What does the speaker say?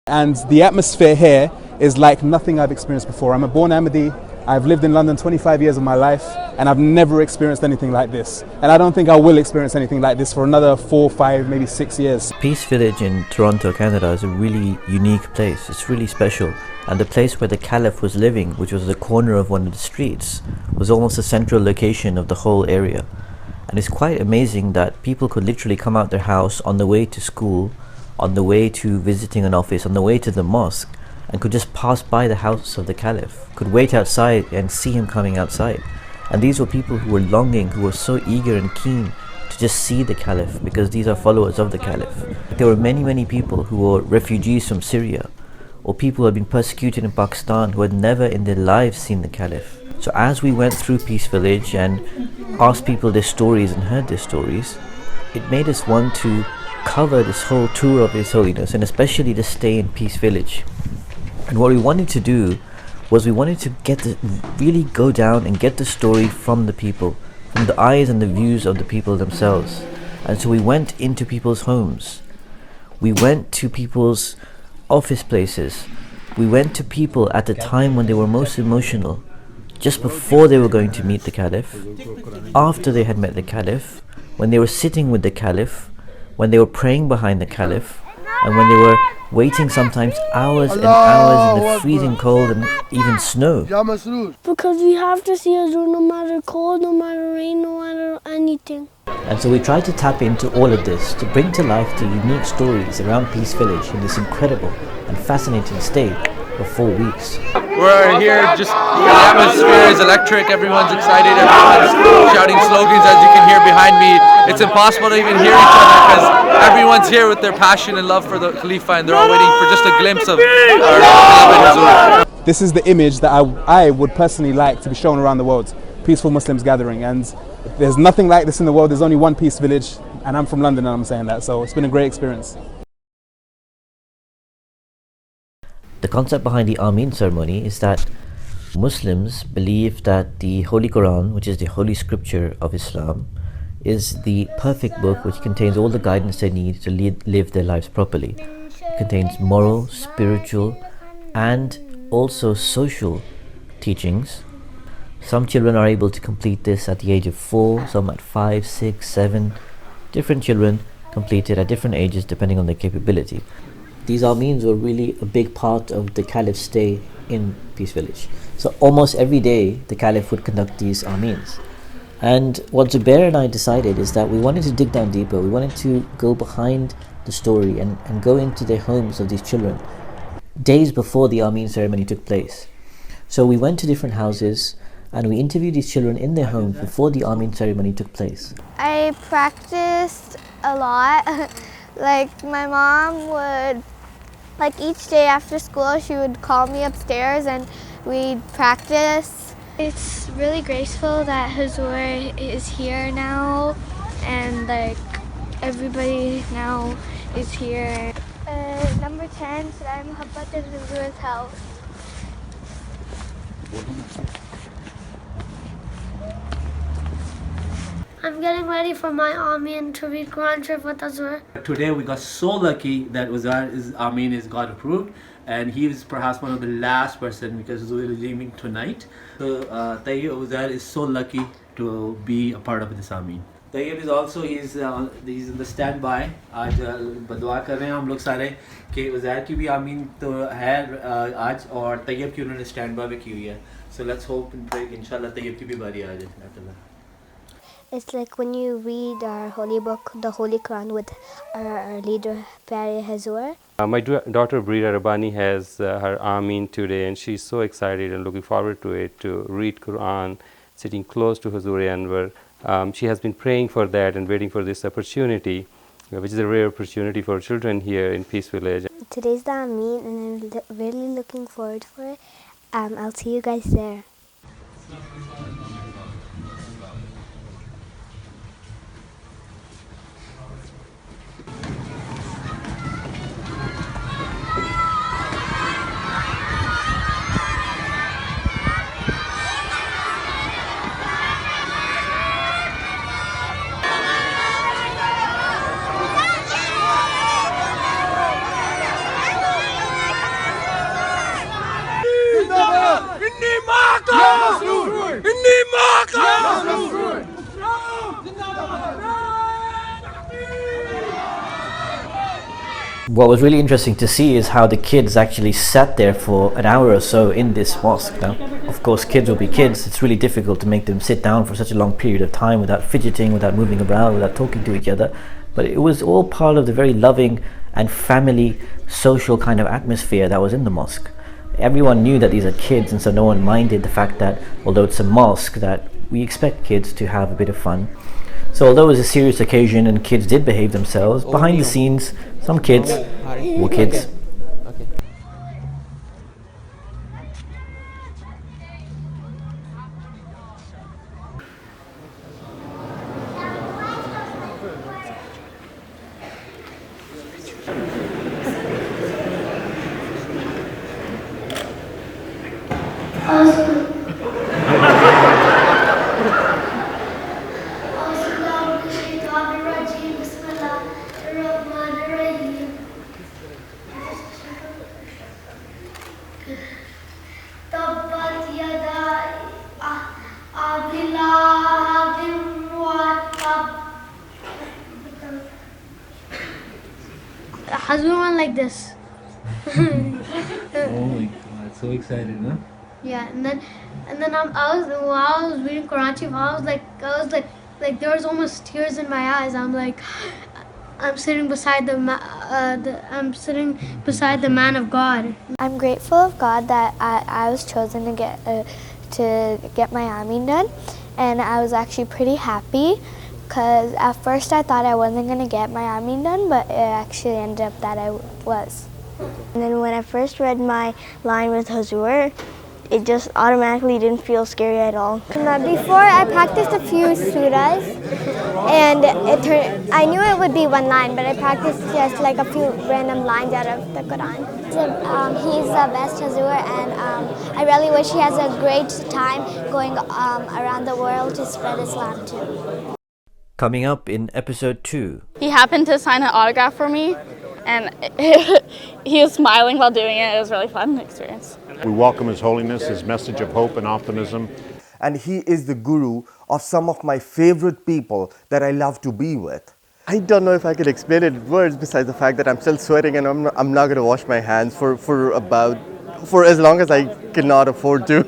And the atmosphere here is like nothing I've experienced before. I'm a born Ahmadi. I've lived in London 25 years of my life and I've never experienced anything like this. And I don't think I will experience anything like this for another 4, 5, maybe 6 years. Peace Village in Toronto, Canada is a really unique place. It's really special. And the place where the Caliph was living, which was the corner of one of the streets, was almost a central location of the whole area. And it's quite amazing that people could literally come out their house on the way to school, on the way to visiting an office, on the way to the mosque, and could just pass by the house of the Caliph, could wait outside and see him coming outside. And these were people who were longing, who were so eager and keen to just see the Caliph, because these are followers of the Caliph. There were many people who were refugees from Syria, or people who had been persecuted in Pakistan who had never in their lives seen the Caliph. So as we went through Peace Village and asked people their stories and heard their stories, it made us want to cover this whole tour of His Holiness, and especially to stay in Peace Village. And what we wanted to do was we wanted to really go down and get the story from the people, from the eyes and the views of the people themselves. And so we went into people's homes, we went to people's office places, we went to people at the time when they were most emotional, just before they were going to meet the Caliph, after they had met the Caliph, when they were sitting with the Caliph, when they were praying behind the Caliph, and when they were waiting sometimes hours and hours in the freezing cold and even snow. Because we have to see Hazur no matter cold, no matter rain, no matter anything. And so we tried to tap into all of this to bring to life the unique stories around Peace Village in this incredible and fascinating stay of 4 weeks. We're here, just the atmosphere is electric, everyone's excited, everyone's shouting slogans as you can hear behind me. It's impossible to even hear each other because everyone's here with their passion and love for the Khalifa, and they're all waiting for just a glimpse of our beloved Hazur. This is the image that I would personally like to be shown around the world. Peaceful Muslims gathering, and there's nothing like this in the world. There's only one Peace Village, and I'm from London and I'm saying that, so it's been a great experience. The concept behind the Ameen ceremony is that Muslims believe that the Holy Quran, which is the holy scripture of Islam, is the perfect book which contains all the guidance they need to live their lives properly. It contains moral, spiritual, and also social teachings. Some children are able to complete this at the age of 4, some at 5, 6, 7. Different children complete it at different ages depending on their capability. These Ameens were really a big part of the Caliph's stay in Peace Village. So almost every day the Caliph would conduct these Ameens. And what Zubair and I decided is that we wanted to dig down deeper. We wanted to go behind the story and go into the homes of these children days before the Ameen ceremony took place. So we went to different houses and we interviewed these children in their homes before the Ameen ceremony took place. I practiced a lot. Like my mom would, like each day after school, she would call me upstairs and we'd practice. It's really graceful that Hazur is here now, and like everybody now is here. Number 10, Sarai Muhabbat in Hazur's house. I'm getting ready for my Ameen to read Quran Sharif with Hazur. Today we got so lucky that Ameen is got approved, and he is perhaps one of the last person because Zubair is leaving tonight. So Uzair is so lucky to be a part of this Ameen. Tayyib is also he's in the standby. आज बदुआ कर रहे हैं हम लोग सारे कि उज़ैर की भी आमीन तो है आज और तैयब की उन्होंने standby में की हुई है. So let's hope and pray कि इंशाल्लाह तैयब की भी बारी आ जाए. It's like when you read our holy book, the Holy Quran, with our leader, Pyare Hazur. My daughter Brida Rabbani has her Ameen today, and she's so excited and looking forward to it, to read Quran, sitting close to Hazur Anwar. She has been praying for that and waiting for this opportunity, which is a rare opportunity for children here in Peace Village. Today's the Ameen, and I'm really looking forward for it. I'll see you guys there. What was really interesting to see is how the kids actually sat there for an hour or so in this mosque. Now, of course, kids will be kids. It's really difficult to make them sit down for such a long period of time without fidgeting, without moving around, without talking to each other. But it was all part of the very loving and family, social kind of atmosphere that was in the mosque. Everyone knew that these are kids, and so no one minded the fact that, although it's a mosque, that we expect kids to have a bit of fun. So although it was a serious occasion and kids did behave themselves, behind the scenes, some kids were kids. Hazur went like this. Oh my God, so excited, huh? Yeah, and then I was reading Quran Chief, I was like there was almost tears in my eyes. I'm sitting beside the man of God. I'm grateful of God that I was chosen to get my Ameen done, and I was actually pretty happy because at first I thought I wasn't going to get my Ameen done, but it actually ended up that I was. And then when I first read my line with Hazur, it just automatically didn't feel scary at all. Before I practiced a few surahs, and I knew it would be one line, but I practiced just like a few random lines out of the Quran. He's the best Hazur, and I really wish he has a great time going around the world to spread Islam too. Coming up in episode 2. He happened to sign an autograph for me, and he was smiling while doing it. It was a really fun experience. We welcome His Holiness, his message of hope and optimism. And he is the guru of some of my favorite people that I love to be with. I don't know if I could explain it in words besides the fact that I'm still sweating and I'm not going to wash my hands for as long as I cannot afford to.